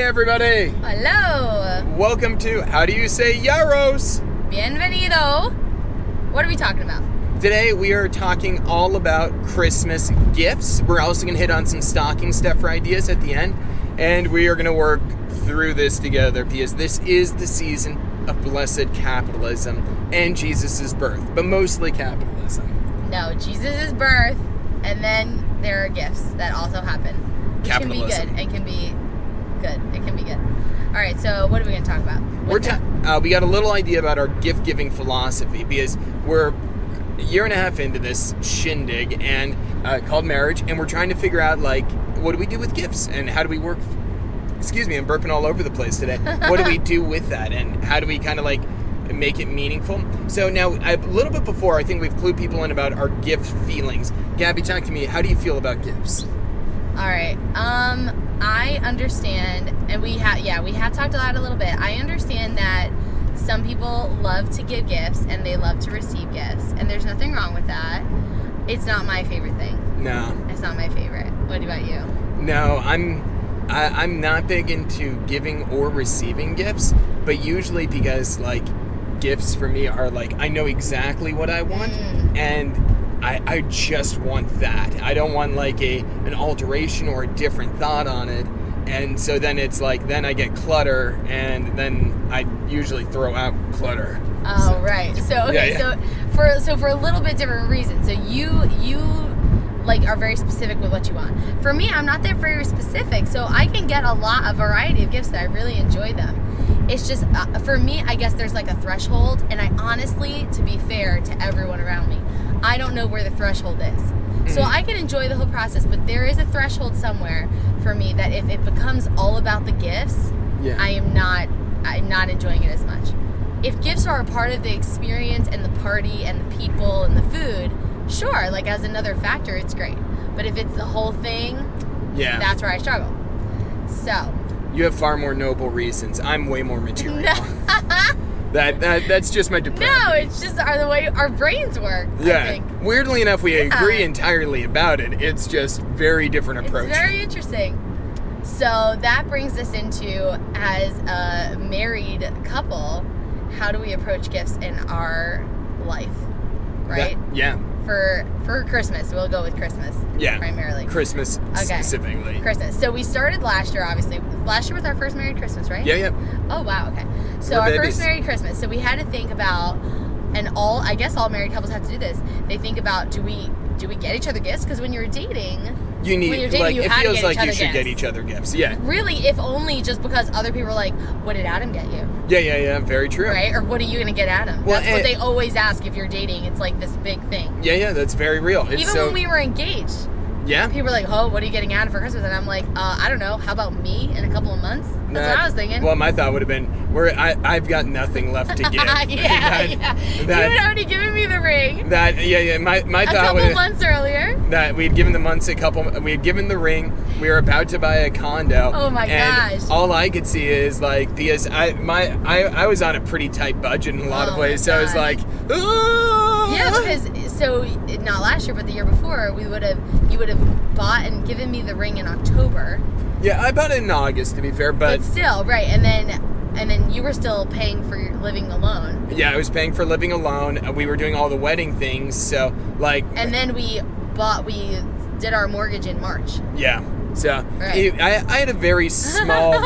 everybody! Hello! Welcome to How Do You Say Yaros? Bienvenido! What are we talking about? Today we are talking all about Christmas gifts. We're also going to hit on some stocking stuffer ideas at the end. And we are going to work through this together because this is the season of blessed capitalism and Jesus' birth. But mostly capitalism. No, Jesus' birth, and then there are gifts that also happen. Which Capitalism. can be good and can be good. It can be good. All right, so what are we going to talk about? We got a little idea about our gift-giving philosophy because we're a year and a half into this shindig and called marriage, and we're trying to figure out, like, what do we do with gifts and how do we work? Excuse me, I'm burping all over the place today. What do we do with that and how do we kind of like make it meaningful? So now, a little bit before, I think we've clued people in about our gift feelings. Gabby, talk to me. How do you feel about gifts? All right. I understand, and we have talked about it a little bit. I understand that some people love to give gifts and they love to receive gifts, and there's nothing wrong with that. It's not my favorite thing. No. It's not my favorite. What about you? No, I'm not big into giving or receiving gifts, but usually because, like, gifts for me are like, I know exactly what I want, and I just want that. I don't want like an alteration or a different thought on it. And so then it's like, then I get clutter, and then I usually throw out clutter. Oh, right. So, okay, yeah. So for a little bit different reason. So you like are very specific with what you want. For me, I'm not that very specific, so I can get a variety of gifts that I really enjoy them. It's just, for me, I guess there's like a threshold, and I honestly, to be fair to everyone around me, I don't know where the threshold is. So I can enjoy the whole process, but there is a threshold somewhere for me that if it becomes all about the gifts, I'm not enjoying it as much. If gifts are a part of the experience and the party and the people and the food, sure, like as another factor, it's great. But if it's the whole thing, that's where I struggle. So you have far more noble reasons. I'm way more material. That's just my depravity. No, it's just the way our brains work. Yeah. I think. Weirdly enough, we agree entirely about it. It's just very different approach. It's very interesting. So that brings us into, as a married couple, how do we approach gifts in our life, right? For Christmas. We'll go with Christmas. Yeah. Primarily. Christmas specifically. Christmas. So we started last year, obviously. Last year was our first married Christmas, right? Yeah. Oh, wow. Okay. So our first married Christmas. So we had to think about, and I guess all married couples have to do this. They think about, do we get each other gifts? Because when you're dating, it feels like you should get each other gifts. Yeah. Really, if only just because other people are like, what did Adam get you? Yeah. Very true. Right? Or what are you going to get Adam? Well, that's what they always ask if you're dating. It's like this big thing. Yeah, that's very real. Even when we were engaged. Yeah. People are like, oh, what are you getting Adam for Christmas? And I'm like, I don't know. How about me in a couple of months? That's what I was thinking. Well, my thought would have been, I've got nothing left to give. Yeah. You had already given me the ring. My thought a couple months earlier. That we'd given we had given the ring. We were about to buy a condo. Oh my gosh. All I could see is like, because I was on a pretty tight budget in a lot of ways. So I was like, yeah, because not last year, but the year before, you would have bought and given me the ring in October. Yeah, I bought it in August, to be fair, but still, right? And then you were still paying for your living alone. Yeah, I was paying for living alone. We were doing all the wedding things, so like. And then we did our mortgage in March. Yeah, so I had a very small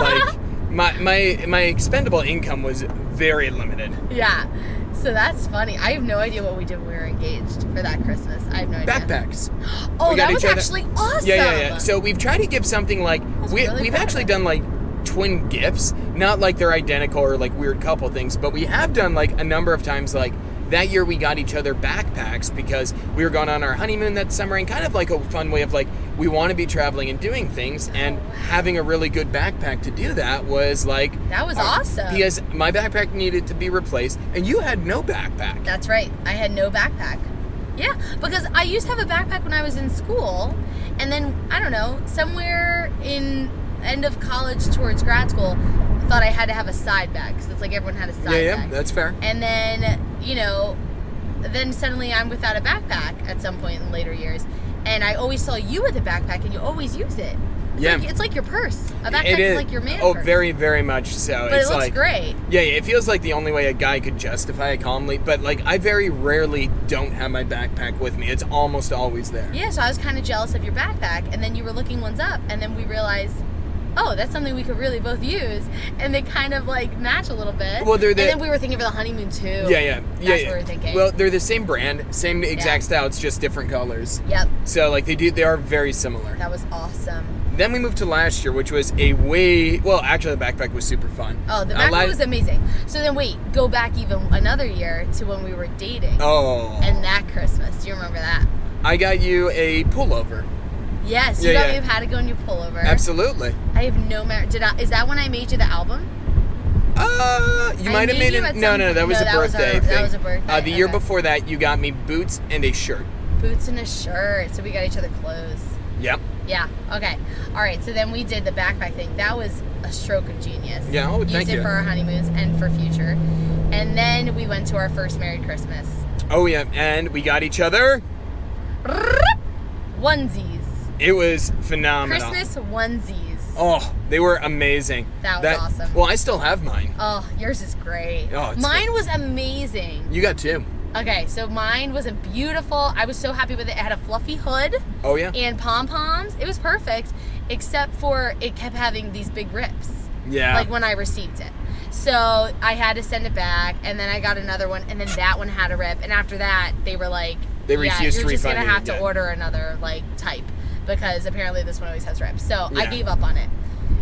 my expendable income was very limited. Yeah. So that's funny. I have no idea what we did when we were engaged for that Christmas. I have no idea. Backpacks. Oh, that was actually awesome. Yeah. So we've tried to give something like, we've actually done like twin gifts. Not like they're identical or like weird couple things, but we have done like a number of times, like that year we got each other backpacks because we were going on our honeymoon that summer, and kind of like a fun way of like, we want to be traveling and doing things, and having a really good backpack to do that was like... That was awesome. Because my backpack needed to be replaced, and you had no backpack. That's right. I had no backpack. Yeah, because I used to have a backpack when I was in school, and then, I don't know, somewhere in end of college towards grad school, I thought I had to have a side bag, because it's like everyone had a side bag. Yeah, that's fair. And then, then suddenly I'm without a backpack at some point in later years. And I always saw you with a backpack, and you always use it. It's like your purse. A backpack It is like your man Oh, purse. very, very much so. But It's it looks like, great. Yeah, it feels like the only way a guy could justify it calmly. But like, I very rarely don't have my backpack with me. It's almost always there. Yeah, so I was kind of jealous of your backpack, and then you were looking ones up, and then we realized, oh, that's something we could really both use, and they kind of like match a little bit. Well, and then we were thinking for the honeymoon too. Yeah. That's what we were thinking. Well, they're the same brand, same exact style. It's just different colors. Yep. So like they are very similar. That was awesome. Then we moved to last year, which was actually the backpack was super fun. Oh, the backpack was amazing. So then go back even another year to when we were dating. Oh. And that Christmas. Do you remember that? I got you a pullover. Yes, you got me a Patagonia pullover. Absolutely. I have no memory. Is that when I made you the album? You might have made it. No, that was a birthday thing. That was a birthday. The year before that, you got me boots and a shirt. Boots and a shirt. So we got each other clothes. Yep. Yeah. Okay. All right. So then we did the backpack thing. That was a stroke of genius. Yeah. Oh, thank you. Used it for our honeymoons and for future. And then we went to our first married Christmas. Oh yeah, and we got each other onesies. It was phenomenal. Christmas onesies. Oh, they were amazing. That was awesome. Well, I still have mine. Oh, yours is great. Oh, mine was amazing. You got two. Okay, so mine was beautiful. I was so happy with it. It had a fluffy hood. Oh, yeah. And pom-poms. It was perfect, except for it kept having these big rips. Yeah. Like when I received it. So I had to send it back, and then I got another one, and then that one had a rip. And after that, they were like, they refused to refund you. You're just going to have to order another, like, type, because apparently this one always has rips. So yeah. I gave up on it.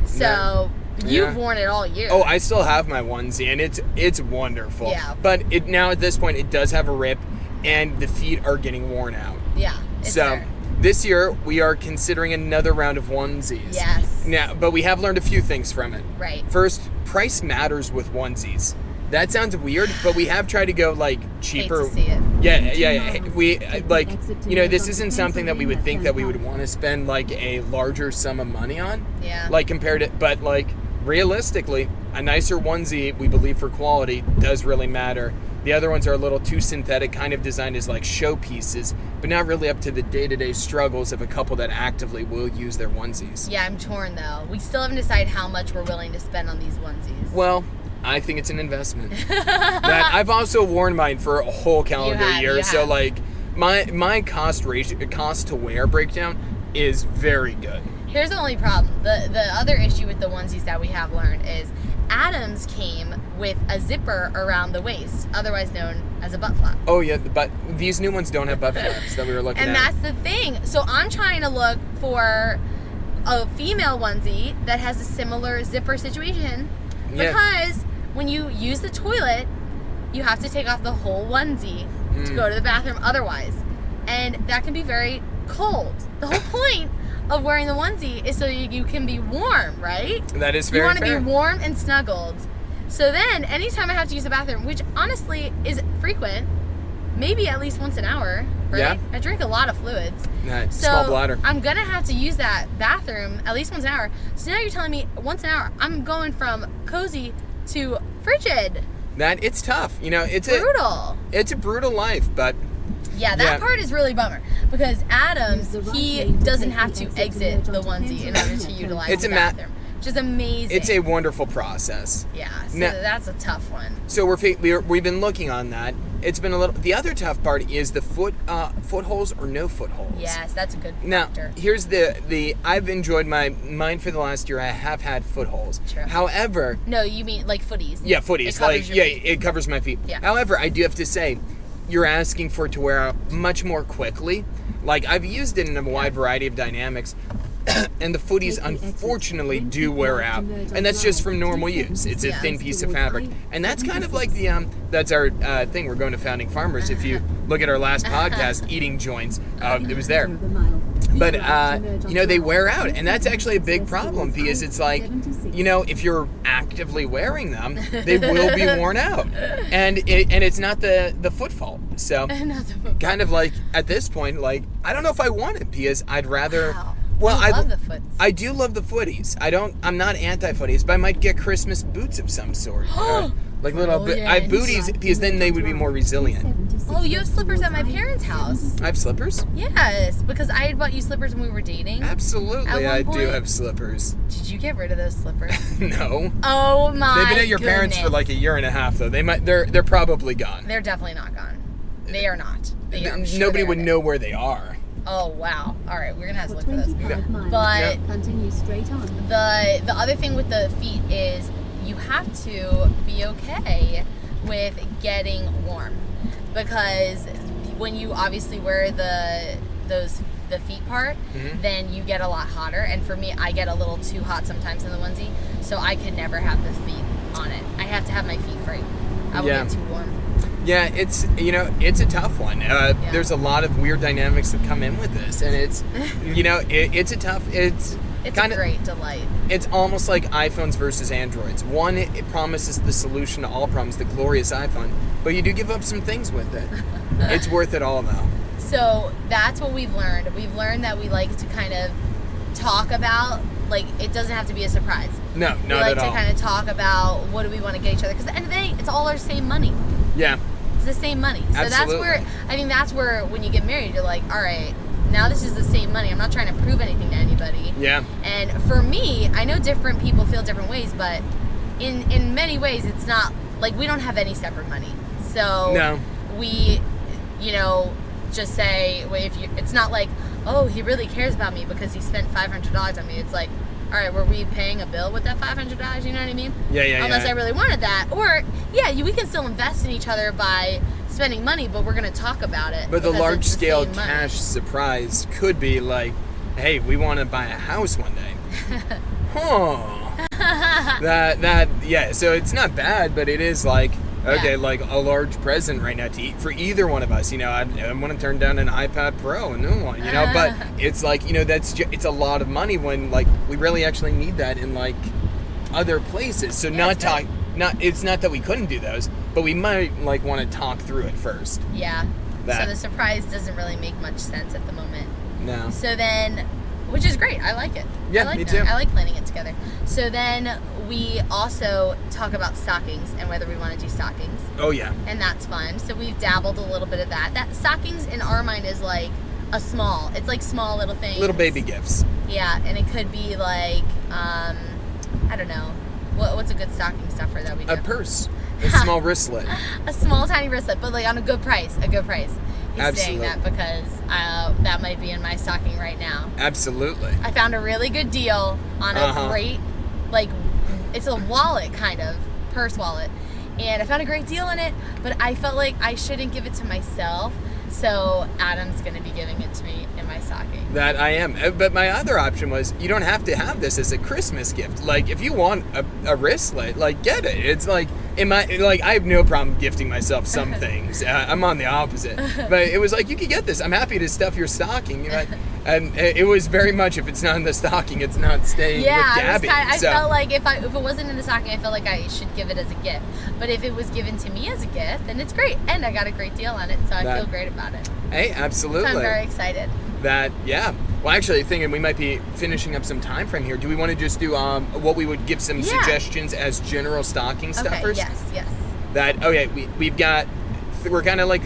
So... Yeah. You've worn it all year. Oh, I still have my onesie, and it's wonderful. Yeah. But now at this point, it does have a rip, and the feet are getting worn out. Yeah. So this year we are considering another round of onesies. Yes. Now, but we have learned a few things from it. Right. First, price matters with onesies. That sounds weird, but we have tried to go like cheaper. Hate to see it. Yeah. We like, this isn't something that we would think that we would want to spend like a larger sum of money on. Yeah. Like compared to, but like realistically, a nicer onesie, we believe for quality, does really matter. The other ones are a little too synthetic, kind of designed as like showpieces, but not really up to the day-to-day struggles of a couple that actively will use their onesies. Yeah, I'm torn though. We still haven't decided how much we're willing to spend on these onesies. Well, I think it's an investment. That I've also worn mine for a whole calendar year, so like my cost to wear breakdown is very good. Here's the only problem. The other issue with the onesies that we have learned is Adams came with a zipper around the waist, otherwise known as a butt flap. Oh yeah, but these new ones don't have butt flaps that we were looking at. And that's the thing. So I'm trying to look for a female onesie that has a similar zipper situation, because when you use the toilet, you have to take off the whole onesie to go to the bathroom otherwise. And that can be very cold. The whole point of wearing the onesie is so you can be warm, right? That is very fair. You fair. want to be warm and snuggled. So then, anytime I have to use the bathroom, which honestly is frequent, maybe at least once an hour, right? Yeah. I drink a lot of fluids. So small bladder. I'm going to have to use that bathroom at least once an hour. So now you're telling me once an hour, I'm going from cozy to frigid. It's tough. It's brutal. It's a brutal life, but... Yeah, that part is really bummer, because Adams, he doesn't have to exit the onesie in order to utilize the bathroom, which is amazing. It's a wonderful process. Yeah, so that's a tough one. So we've been looking on that. It's been a little... The other tough part is the footholes or no footholes. Yes, that's a good factor. Now, here's the I've enjoyed mine for the last year. I have had footholes. True. However... No, you mean like footies. Yeah, footies. It covers my feet. Yeah. However, I do have to say, you're asking for it to wear out much more quickly. Like, I've used it in a wide variety of dynamics, and the footies unfortunately do wear out, and that's just from normal use. It's a thin piece of fabric, and that's kind of like that's our thing. We're going to Founding Farmers. If you look at our last podcast, eating joints, it was there. But they wear out, and that's actually a big problem, because it's like, if you're actively wearing them, they will be worn out, and it's not the foot fault. So kind of like at this point, like, I don't know if I want it, because I'd rather. Wow. Well, I love the foots. I do love the footies. I'm not anti-footies, but I might get Christmas boots of some sort. Like little booties, because then they would be more resilient. Oh, you have slippers at my parents' house. I have slippers? Yes, because I had bought you slippers when we were dating. Absolutely, At one I do point. have slippers. Did you get rid of those slippers? No. Oh my They've been at your parents for like a year and a half, though. They're probably gone. They're definitely not gone. They are not. I'm sure Nobody they're would there. know where they are. Oh wow! All right, we're gonna have to For look for this. 25 miles, But continue straight on. the other thing with the feet is you have to be okay with getting warm, because when you obviously wear the feet part, then you get a lot hotter. And for me, I get a little too hot sometimes in the onesie, so I could never have the feet on it. I have to have my feet free. I will get too warm. Yeah, it's a tough one. There's a lot of weird dynamics that come in with this, and it's it's a tough. It's a great delight. It's almost like iPhones versus Androids. One, it promises the solution to all problems, the glorious iPhone, but you do give up some things with it. It's worth it all, though. So that's what we've learned. We've learned that we like to kind of talk about, like, it doesn't have to be a surprise. No, not at all. We like to kind of talk about what do we want to get each other, because at the end of the day, it's all our same money. Yeah. It's the same money. So Absolutely. that's where when you get married, you're like, all right, now this is the same money. I'm not trying to prove anything to anybody. Yeah. And for me, I know different people feel different ways, but in many ways, it's not like we don't have any separate money. So No. we, just say, it's not like, oh, he really cares about me because he spent $500 on me. It's like, all right, were we paying a bill with that $500? You know what I mean? Yeah. Unless I really wanted that. Or, we can still invest in each other by spending money, but we're going to talk about it. But the because large it's the scale same money. cash surprise could be like, hey, we want to buy a house one day. So it's not bad, but it is like, okay, like a large present right now to eat for either one of us. I want to turn down an iPad Pro, a new one, but it's like, it's a lot of money when like we really actually need that in like other places. So it's not that we couldn't do those, but we might like want to talk through it first. Yeah. So the surprise doesn't really make much sense at the moment. No. So then, which is great. I like it. Yeah, I like me that. too. I like planning it together. So then we also talk about stockings and whether we want to do stockings. Oh yeah. And that's fun. So we've dabbled a little bit of that. That stockings in our mind is like it's like small little things. Little baby gifts. Yeah, and it could be like, I don't know. What's a good stocking stuffer that we do? A purse. A small wristlet. A small tiny wristlet, but like on a good price. He's saying Absolutely. that because that might be in my stocking right now. Absolutely. I found a really good deal on a great, like, it's a wallet kind of, purse wallet. And I found a great deal in it, but I felt like I shouldn't give it to myself. So Adam's going to be giving it to me in my stocking. That I am. But my other option was you don't have to have this as a Christmas gift. Like, if you want a wristlet, like, get it. It's like, I have no problem gifting myself some things. I'm on the opposite. But it was like, you could get this. I'm happy to stuff your stocking. And it was very much, if it's not in the stocking, it's not staying with Gabby. I felt like if it wasn't in the stocking, I felt like I should give it as a gift. But if it was given to me as a gift, then it's great. And I got a great deal on it, so I feel great about it. Hey, absolutely. So I'm very excited. Well, actually, thinking we might be finishing up some time frame here. Do we want to just do what we would give some suggestions as general stocking stuffers? Okay, yes. We've got, we're kind of like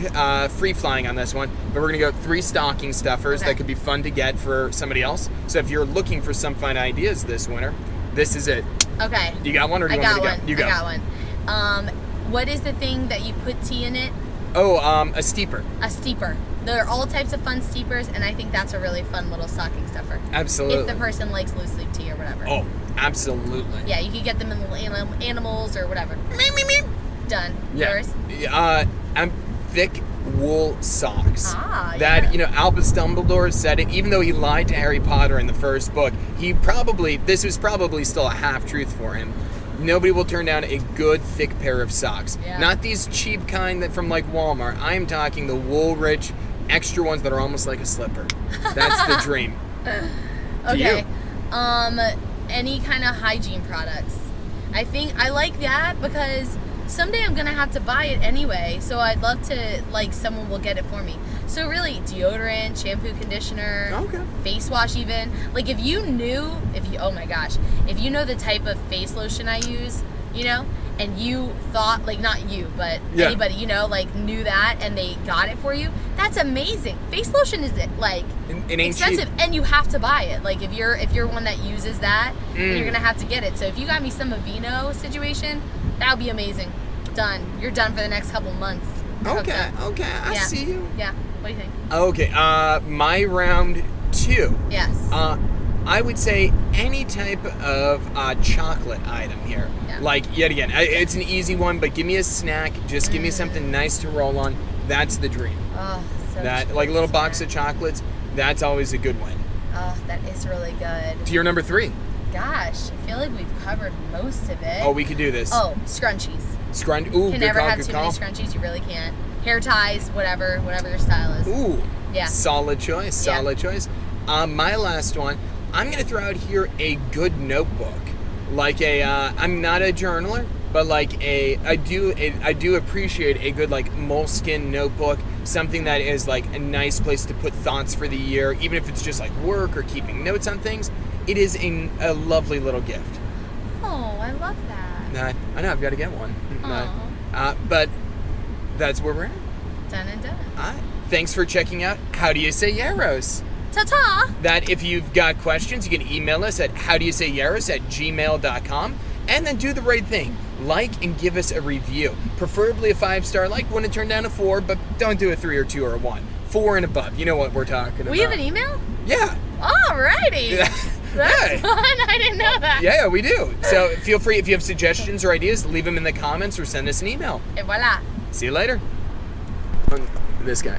free flying on this one, but we're going to go 3 stocking stuffers that could be fun to get for somebody else. So if you're looking for some fun ideas this winter, this is it. Okay. You got one, or do you want me to go? You go. I got one. What is the thing that you put tea in it? Oh, a steeper. A steeper. There are all types of fun steepers, and I think that's a really fun little stocking stuffer. Absolutely. If the person likes loose leaf tea or whatever. Oh, absolutely. Yeah, you can get them in little animals or whatever. Done. Yeah. Yours? I'm thick wool socks. Yeah. Albus Dumbledore said it, even though he lied to Harry Potter in the first book, this was probably still a half-truth for him. Nobody will turn down a good, thick pair of socks. Yeah. Not these cheap kind that from like Walmart. I'm talking the wool-rich, extra ones that are almost like a slipper. That's the dream. Okay. Any kind of hygiene products. I think I like that because someday I'm gonna have to buy it anyway. So I'd love to, like, someone will get it for me. So really, deodorant, shampoo, conditioner, face wash even. Like, if you know the type of face lotion I use, and you thought, like, not you, but Yeah. anybody, you know, like, knew that and they got it for you, that's amazing. Face lotion is, like, It ain't expensive, cheap. and you have to buy it. Like, if you're one that uses that, then you're gonna have to get it. So if you got me some Aveeno situation, that would be amazing. Done. You're done for the next couple months. Okay, I Yeah. see you. Yeah. What do you think? Okay, my round 2. Yes. I would say any type of chocolate item here. Yeah. Like, yet again, it's an easy one, but give me a snack. Just give me something nice to roll on. That's the dream. Oh, so That, like a little box good. of chocolates, that's always a good one. Oh, that is really good. To your number 3. Gosh, I feel like we've covered most of it. Oh, we could do this. Oh, scrunchies. Ooh, Can good never call, have good too call. many scrunchies. You really can't. Hair ties, whatever your style is. Ooh. Yeah. Solid choice. Yeah. Solid choice. My last one, I'm going to throw out here a good notebook. Like I'm not a journaler, but like I do appreciate a good like moleskin notebook, something that is like a nice place to put thoughts for the year, even if it's just like work or keeping notes on things. It is a lovely little gift. Oh, I love that. I know I've got to get one. Aw. But that's where we're at. Done and done. All right. Thanks for checking out How Do You Say Yaros? Ta-ta! That if you've got questions, you can email us at howdoyousayyaros@gmail.com, and then do the right thing. Like and give us a review. Preferably a 5-star like, wouldn't turn down a 4, but don't do a 3 or 2 or a 1. 4 and above. You know what we're talking about. We have an email? Yeah. Alrighty. That's Yeah. fun. I didn't know that. Yeah, we do. So feel free, if you have suggestions or ideas, leave them in the comments or send us an email. Et voila. See you later. This guy.